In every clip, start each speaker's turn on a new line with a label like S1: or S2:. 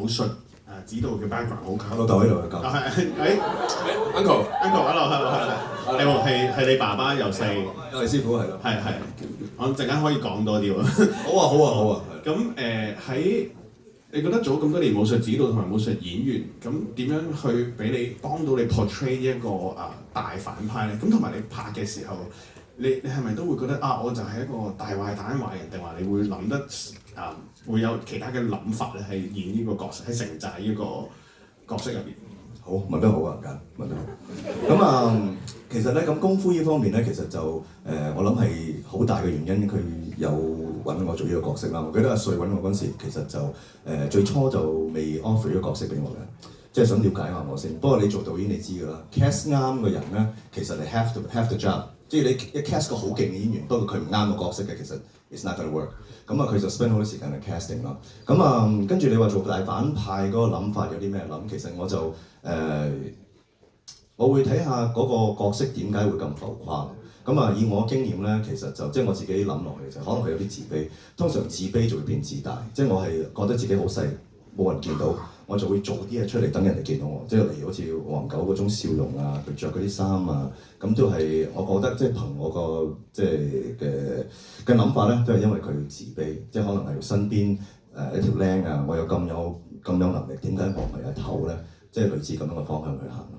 S1: 術指導嘅 background 好強。
S2: 我老豆喺度教。
S1: Uncle，hello，你係你爸爸由細，
S2: 我係師傅係咯。
S1: 係，我陣間可以講多啲喎。
S2: 好啊。
S1: 咁喺你覺得做咗咁多年武術指導同埋武術演員，咁點樣去俾你幫到你 portray 呢一個大反派咧？咁同埋你拍嘅時候，你係咪都會覺得我就係一個大壞蛋壞人，定話你會諗得會有其他嘅諗法咧？係演呢個角色，喺城寨呢個角色入邊。
S2: 好，問得好啊，問得好。咁其實咧，咁功夫呢方面咧，其實就我諗係好大嘅原因，佢有揾我做呢個角色啦。我記得阿瑞揾我嗰陣時，其實就最初就未 offer 呢個角色俾我嘅，即係想了解下我先。不過你做導演你知㗎啦 ，cast 啱嘅人咧，其實你 have the job。即係你一 cast 個好勁嘅演員，不過佢唔啱個角色嘅，其實 it's not gonna work。咁佢就 spend 好多時間去 casting 咯。咁跟住你話做大反派嗰個諗法有啲咩諗？其實我就我會睇下嗰個角色點解會咁浮誇。以我經驗咧，其實就即係我自己諗落去就可能佢有啲自卑。通常自卑就會變自大，即係我係覺得自己好細，冇人見到，我就會做啲嘢出嚟等人哋見到我。即係例如好似黃狗嗰種笑容啊，佢着嗰啲衫啊，咁都係我覺得即係憑我個即係嘅諗法咧，都係因為佢自卑，即係可能係身邊一條僆啊，我有咁有能力，點解我唔係一頭咧？即係類似咁樣嘅方向去行咯。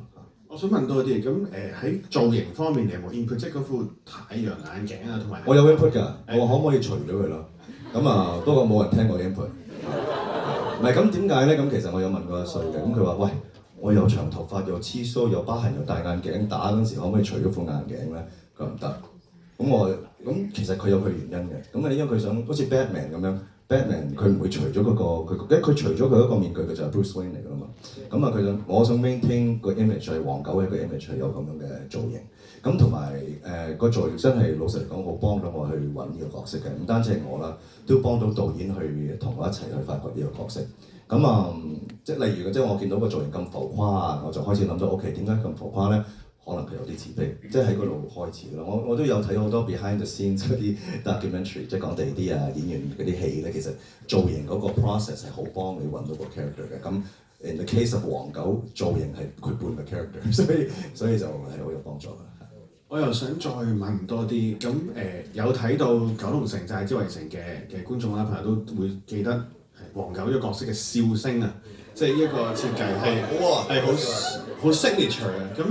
S1: 我想問多啲，咁喺造型方面你有冇 input？即係嗰副太陽眼鏡啊，同埋
S2: 我有 input 㗎，我可唔可以除咗佢咯？不過冇人聽我 input。唔係咁點解咧？咁其實我有問過阿瑞嘅，咁佢話：喂，我有長頭髮，又黐鬚，有疤痕，又戴眼鏡，打嗰陣時可唔可以除咗副眼鏡咧？佢話唔得。咁其實佢有佢原因嘅。咁因為佢想好似 Batman 咁樣 ，Batman 佢唔會除咗嗰個佢除咗佢一個面具，佢就係 Bruce Wayne 嚟㗎嘛。我想 maintain 個 image 係黃狗嘅個 image 係有咁樣嘅造型。咁同埋個造型真係老實嚟講，好幫到我去揾呢個角色嘅，唔單止係我啦，都幫到導演去同我一齊去發掘呢個角色。即係例如即係我見到個造型咁浮誇啊，我就開始諗到 OK 點解咁浮誇咧？可能佢有啲自卑，即係喺嗰度開始咯。我都有睇好多 behind the scenes 嗰啲 documentary， 即係講第啲演員嗰啲戲咧，其實造型嗰個 process 係好幫你揾到個 character 嘅。咁 in the case of 黃狗，造型係佢半個 character，所以就係好有幫助嘅。
S1: 我又想再問多啲，咁有睇到九龍城寨之圍城嘅觀眾啦，朋友都會記得黃狗呢個角色嘅笑聲啊，即係呢一個設計係好 signature 嘅。咁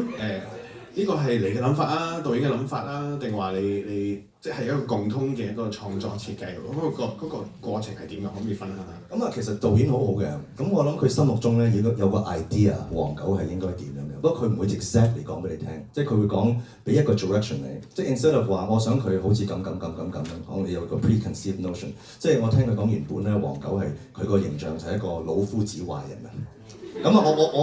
S1: 呢個係你嘅諗法啊，導演嘅諗法啊，定話你即係一個共通嘅一個創作設計？嗰個過程係點樣？可唔可以分享下？
S2: 其實導演好好嘅，咁我諗佢心目中咧已經有個 idea， 黃狗係應該點樣嘅。不過佢唔會直 set 嚟講俾你聽，即係佢會講俾一個 direction 你，即係 instead of 話我想佢好似咁講，你有個 preconceived notion。即係我聽佢講原本咧，黃狗係佢個形象就係一個老夫子壞人啊。我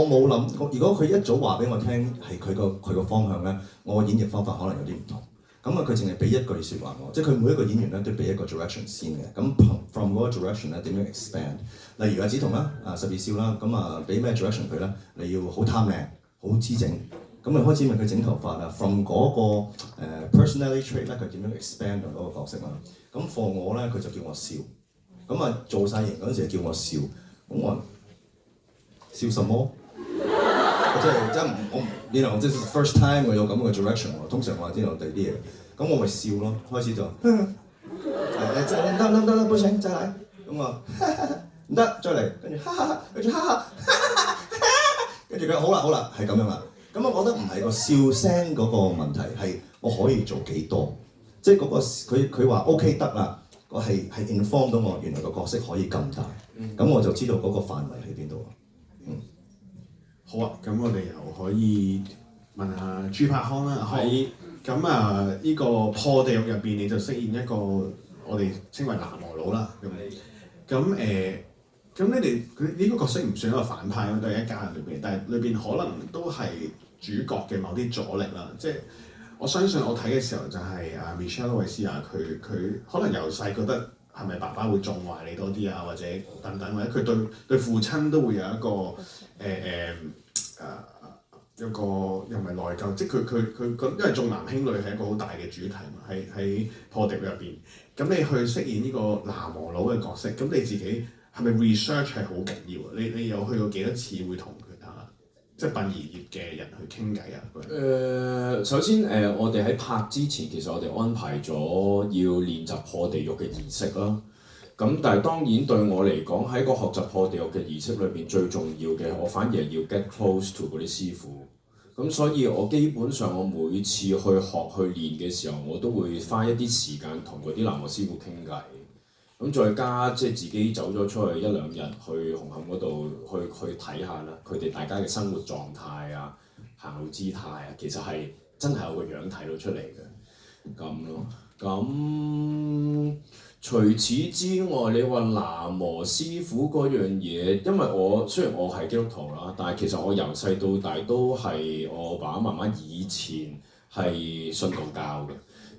S2: 冇諗，如果佢一早話俾我聽係佢個方向咧，我演繹方法可能有啲唔同。佢淨係俾一句説話我，即係佢每一個演員咧都俾一個 direction 先嘅。from 嗰個 direction 咧點樣 expand？ 例如阿梓彤啦，十二少啦，俾咩 direction 佢咧？你要好貪靚，好姿整。開始問佢整頭髮啊 ，from 嗰個personality trait 咧，佢點樣 expand 嗰個角色啦？for 我咧，佢就叫我笑。做晒型嗰陣時就叫我笑。我笑什麼？即係即係 first time 我有咁嘅 direction 喎。通常我係知道第啲嘢，我咪笑咯。開始就得，不行，再嚟。唔得，再嚟，跟住跟住跟住佢好啦，係咁樣啦。我覺得唔係個笑聲嗰個問題，係我可以做幾多。即係嗰個佢話 OK 得啦，我係 inform 到我原來個角色可以咁大，我就知道嗰個範圍喺邊度。
S1: 好啊，咁我哋又可以問下朱柏康啦。喺呢個破地獄入邊，你就飾演一個我哋稱為南無佬啦。咁你哋呢個角色唔算一個反派咯，都係一家人裏邊，但係裏邊可能都係主角嘅某啲阻力啦。即係我相信我睇嘅時候就係Michelle 韋斯亞，佢可能由細覺得係咪爸爸會縱壞你多啲啊，或者等等，或者佢對父親都會有一個一個又唔係內疚，即係佢覺得，因為重男輕女係一個好大嘅主題嘛，喺破地獄入邊。咁你去飾演呢個南無佬嘅角色，咁你自己係咪 research 係好緊要啊？你有去過幾多次會同佢即係殯儀業嘅人去傾偈啊？
S3: 首先我哋喺拍之前，其實我哋安排咗要練習破地獄嘅儀式啦。咁但係當然對我嚟講，喺個學習破地獄嘅儀式裏邊最重要嘅，我反而係要 get close to 嗰啲師傅。咁所以我基本上我每次去學去練嘅時候，我都會花一啲時間同嗰啲喃嘸師傅傾偈。咁再加即係自己走咗出去一兩日去紅磡嗰度去睇下啦，佢哋大家嘅生活狀態啊、行路姿態啊，其實係真係有個樣睇到出嚟嘅咁咯。咁除此之外，你話喃嘸師傅嗰樣嘢，因為我雖然我係基督徒啦，但係其實我由細到大都係我爸爸媽媽以前係信道教嘅。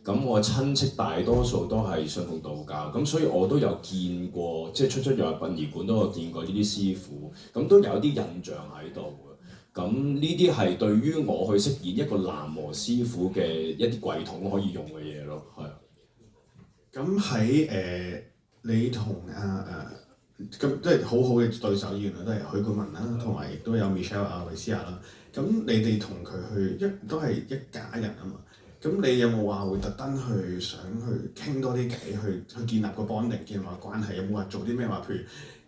S3: 咁我親戚大多數都係信奉道教，咁所以我都有見過，即係出入殯儀館都有見過呢啲師傅，咁都有啲印象喺度嘅。咁呢啲係對於我去飾演一個喃嘸師傅嘅一啲櫃桶可以用嘅嘢咯，係。
S1: 咁喺你同咁即係好好嘅對手演員都係許冠文啦，同埋亦都有 Michelle 韋斯亞啦。咁你哋同佢去都係一家人啊嘛。咁你有冇話會特登去想去傾多啲偈，去建立個 bonding，建立個關係？有冇話做啲咩話？譬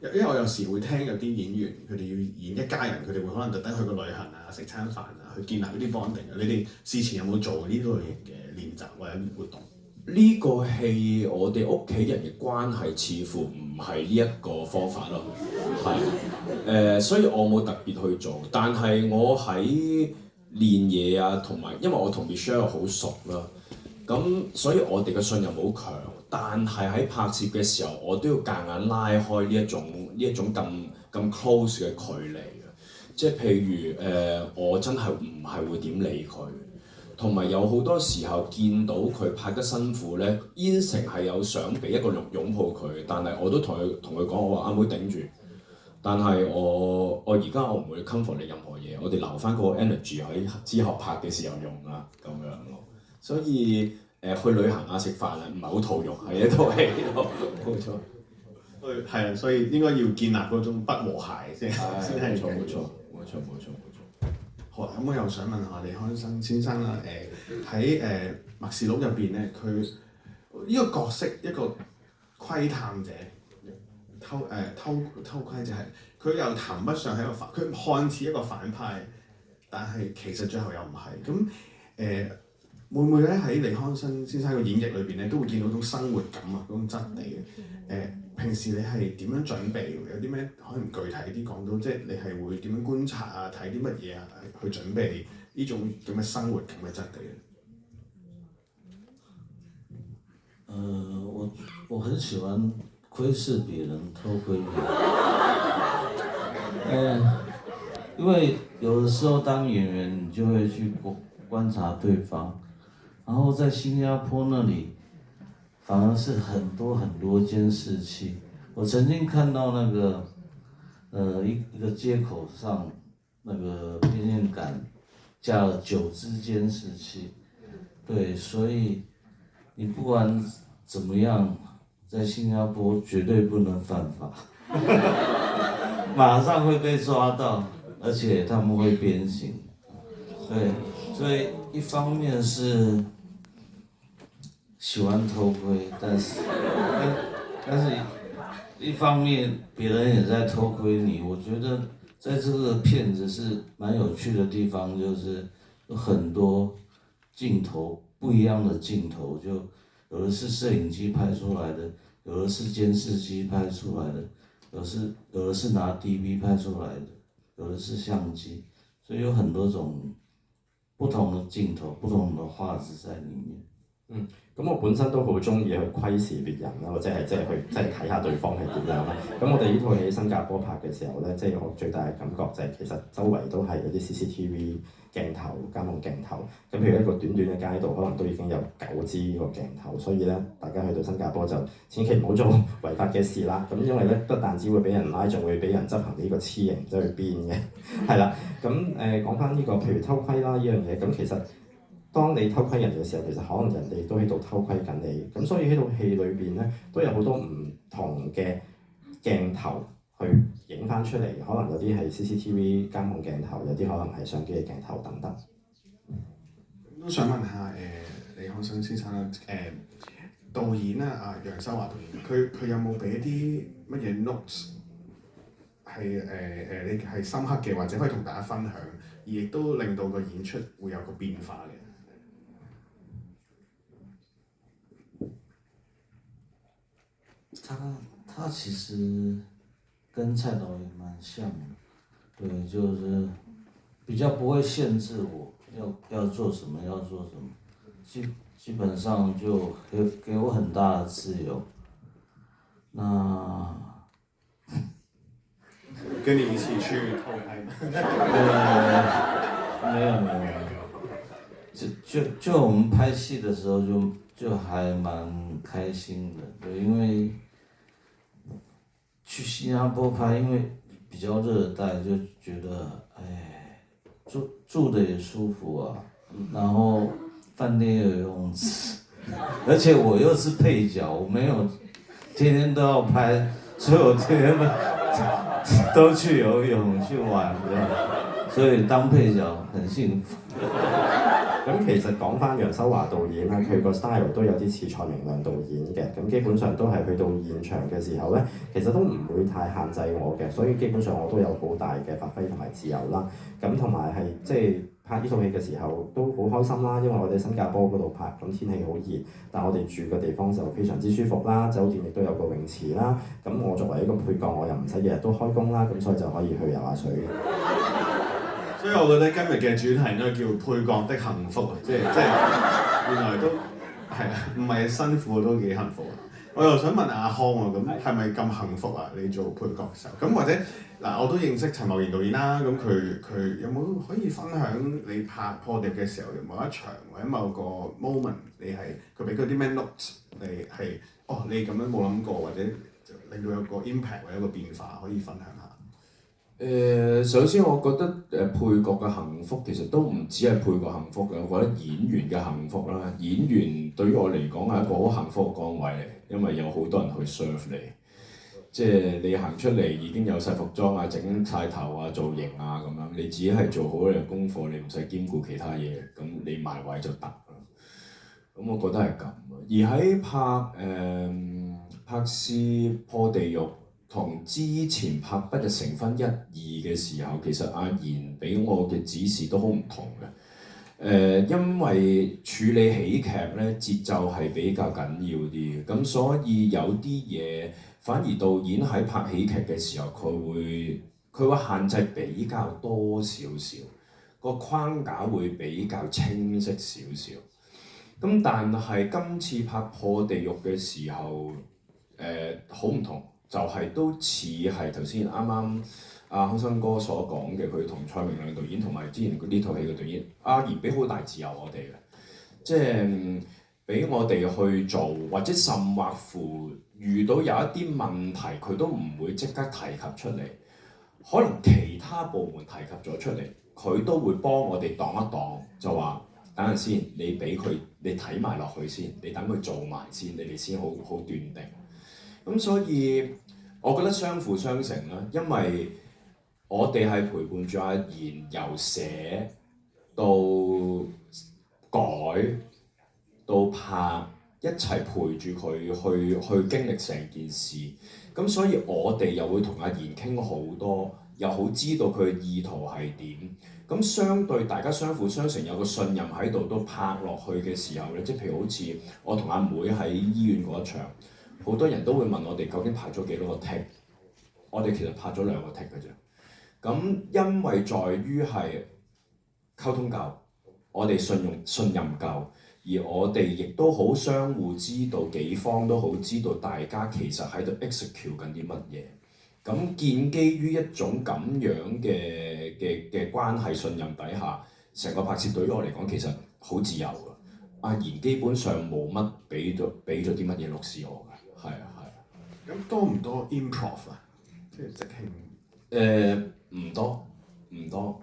S1: 如，因為我有時會聽有啲演員佢哋要演一家人，佢哋會可能特登去個旅行啊、食餐飯啊，去建立呢啲 bonding。你哋事前有冇做呢類型嘅練習或者活動？
S3: 呢個戲我哋屋企人嘅關係似乎唔係呢一個方法咯，係所以我冇特別去做，但係我喺練嘢啊，同埋因為我同 Michelle 好熟啦，咁所以我哋嘅信任好強。但係喺拍攝嘅時候，我都要夾硬拉開呢一種咁 close 嘅距離嘅。即係譬如我真係唔係會點理佢，同埋有好多時候見到佢拍得辛苦咧，煙成係有想俾一個擁抱佢，但係我都同佢講，我話阿妹頂住。但係我而家我唔會 comfort 你任何嘢，我哋留翻嗰個 energy 喺之後拍嘅時候用啦，咁樣咯。所以去旅行啊、食飯啊，唔係好套用喺一套戲度，冇錯。
S1: 係啊，所以應該要建立嗰種不和諧先係。
S3: 冇錯。
S1: 好啊，咁我又想問下李康生先生啦，喺默示錄入邊咧，佢呢個角色一個窺探者。偷窺就係佢又談不上係一個反，佢看似一個反派，但係其實最後又唔係。咁會唔會咧喺李康生先生嘅演繹裏邊咧，都會見到種生活感啊，嗰種質地嘅。平時你係點樣準備？有啲咩可能具體啲講到，即係你係會點樣觀察啊？睇啲乜嘢啊？去準備呢種咁嘅生活感嘅質地
S4: 我很喜歡窺視別人，偷窺別人。因為有的時候當演員，你就會去觀察對方，然後在新加坡那裡，反而是很多監視器。我曾經看到那個，一個街口上，那個電線桿架了9支監視器。對，所以你不管怎麼樣，在新加坡絕對不能犯法，馬上會被抓到，而且他們會鞭刑。對，所以一方面是喜歡偷窺，但是一方面別人也在偷窺你。我覺得在這個片子是蠻有趣的地方，就是有很多鏡頭，不一樣的鏡頭，就有的是攝影機拍出來的，有的是監視機拍出來的，有的是拿 DV 拍出來的，有的是相機，所以有很多種不同的鏡頭、不同的畫質在裡面。
S5: 咁我本身都好中意去窺視別人啦，或者係去睇下對方係點樣啦。咁我哋呢套戲喺新加坡拍嘅時候咧，即係我最大嘅感覺就係其實周圍都係嗰啲 CCTV 鏡頭、監控鏡頭。咁譬如一個短短嘅街道，可能都已經有9支呢個鏡頭，所以咧大家去到新加坡就千祈唔好做違法嘅事啦。咁因為咧不但只會俾人拉，仲會俾人執行呢個黐刑，唔知去邊嘅。係啦，咁講翻呢個譬如偷窺啦呢樣嘢，咁其實當你偷窺人嘅時候，其實可能人哋都喺度偷窺緊你，咁所以喺套戲裏邊咧都有好多唔同嘅鏡頭去影翻出嚟，可能有啲係 CCTV 監控鏡頭，有啲可能係相機嘅鏡頭等等。
S1: 都想問下李漢生先生啦，導演啊，楊修華導演，佢有冇俾一啲乜嘢 notes 係你係深刻嘅，或者可以同大家分享，而亦都令到個演出會有個變化嘅？
S4: 他其實跟蔡導演蠻像的，對，就是比較不會限制我要做什麼要做什麼，基本上就給我很大的自由。那
S1: 跟你一起去偷拍嗎？
S4: 沒有，就我們拍戲的時候就還蠻開心的，對，因為去新加坡拍，因為比較熱帶，就覺得住的也舒服啊，然後飯店又有游泳池，而且我又是配角，我沒有天天都要拍，所以我天天都去游泳去玩嘅，所以當配角很幸福。
S5: 咁其實講翻楊修華導演啦，佢個 style 都有啲似蔡明亮導演嘅，咁基本上都係去到現場嘅時候咧，其實都唔會太限制我嘅，所以基本上我都有好大嘅發揮同埋自由啦。咁同埋係即係拍呢套戲嘅時候都好開心啦，因為我哋新加坡嗰度拍，咁天氣好熱，但我哋住嘅地方就非常之舒服啦，酒店亦都有個泳池啦。咁我作為一個配角，我又唔使日日都開工啦，咁所以就可以去游下水。
S1: 所以我覺得今日嘅主題應該叫配角的幸福啊，即係原來都係啊，唔係辛苦都幾幸福啊！我又想問阿康喎，咁係咪咁幸福啊？你做配角嘅時候，咁或者嗱，我都認識陳茂賢導演啦，咁佢有冇可以分享你拍破碟嘅時候，某一場或者某個 moment， 你係佢俾嗰啲咩 notes， 你係你咁樣冇諗過，或者令到有個 impact 或者一個變化可以分享下？
S3: 首先我覺得配角嘅幸福其實都唔止係配角幸福嘅，我覺得演員嘅幸福啦。演員對於我嚟講係一個好幸福嘅崗位嚟，因為有好多人去 serve 你，即係你行出嚟已經有晒服裝啊、整晒頭啊、造型啊咁樣，你只係做好你嘅功課，你唔使兼顧其他嘢，咁你埋位就得啦。咁我覺得係咁。而喺拍攝破地獄同之前拍不日成婚1、2嘅時候，其實阿賢俾我嘅指示都好唔同嘅。因為處理喜劇咧節奏係比較緊要啲，咁所以有啲嘢反而導演喺拍喜劇嘅時候，佢會限制比較多少少，個框架會比較清晰少少。咁但係今次拍破地獄嘅時候，好唔同。就係都似係頭先啱啱阿康生哥所講嘅，佢同蔡明亮導演同埋之前呢套戲嘅導演阿賢俾好大自由我哋嘅，即係俾我哋去做，或者甚或乎遇到有一啲問題，佢都唔會即刻提及出嚟，可能其他部門提及咗出嚟，佢都會幫我哋擋一擋，就話等陣先，你俾佢，你睇埋落去先，你等佢做埋先，你哋先好斷定。咁所以，我覺得相輔相成啦，因為我哋係陪伴住阿賢由寫到改到拍，一齊陪住佢去經歷成件事。咁所以我哋又會同阿賢傾好多，又好知道佢嘅意圖係點。咁相對大家相輔相成，有個信任喺度，都拍落去嘅時候咧，即係譬如好似我同阿妹喺醫院嗰一場。好多人都會問我哋究竟拍咗幾多個 take， 我哋其實拍咗2個 take 嘅啫。咁因為在於係溝通夠，我哋信任夠，而我哋亦都好相互知道，幾方都好知道大家其實喺度 execute 緊啲乜嘢。咁建基於一種咁樣嘅關係信任底下，成個拍攝對於我嚟講其實好自由㗎。阿賢基本上冇乜俾咗啲乜嘢錄視我㗎。係啊。
S1: 咁多唔多 improv 啊？即係即興。
S3: 唔多，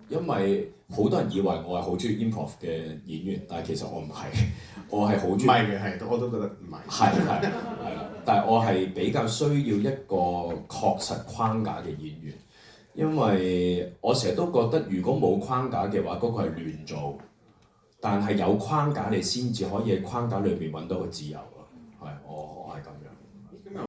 S3: 因為好多人以為我係好中意 improv 嘅演員，但係其實我唔係，我係好中意。
S1: 唔係嘅，係我都覺得唔係。
S3: 係啦。但係我係比較需要一個確實框架嘅演員，因為我成日都覺得如果冇框架嘅話，嗰個係亂做，但係有框架你先至可以喺框架裏邊揾到個自由咯。係，我係咁樣。